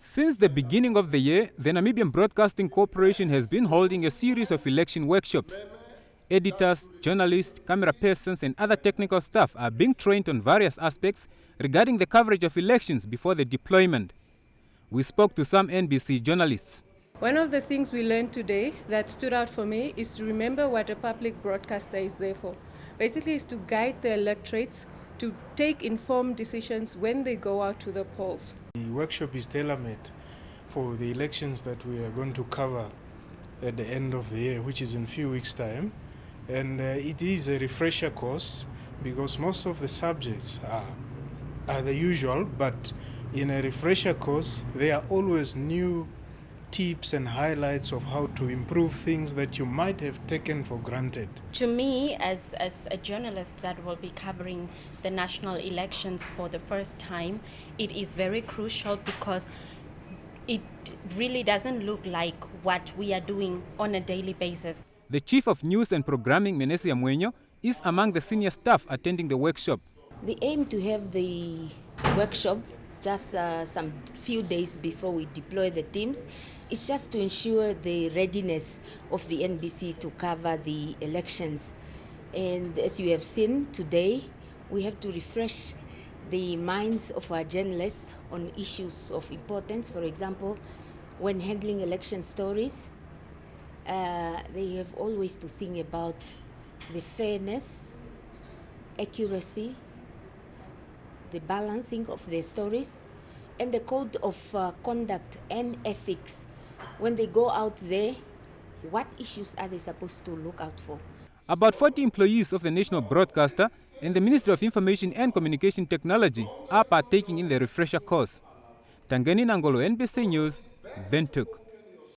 Since the beginning of the year, the Namibian Broadcasting Corporation has been holding a series of election workshops. Editors, journalists, camera persons and other technical staff are being trained on various aspects regarding the coverage of elections before the deployment. We spoke to some NBC journalists. One of the things we learned today that stood out for me is to remember what a public broadcaster is there for. Basically, is to guide the electorates to take informed decisions when they go out to the polls. The workshop is tailor-made for the elections that we are going to cover at the end of the year, which is in a few weeks' time. And it is a refresher course because most of the subjects are the usual, but in a refresher course, there are always new tips and highlights of how to improve things that you might have taken for granted. To me, as a journalist that will be covering the national elections for the first time, it is very crucial because it really doesn't look like what we are doing on a daily basis. The Chief of News and Programming, Menesia Mwenyo, is among the senior staff attending the workshop. The aim to have the workshop just some few days before we deploy the teams is just to ensure the readiness of the NBC to cover the elections. And as you have seen today, we have to refresh the minds of our journalists on issues of importance. For example, when handling election stories, they have always to think about the fairness, accuracy, the balancing of their stories, and the code of conduct and ethics. When they go out there, what issues are they supposed to look out for? About 40 employees of the national broadcaster and the Ministry of Information and Communication Technology are partaking in the refresher course. Tangani Nangolo, NBC News, Windhoek.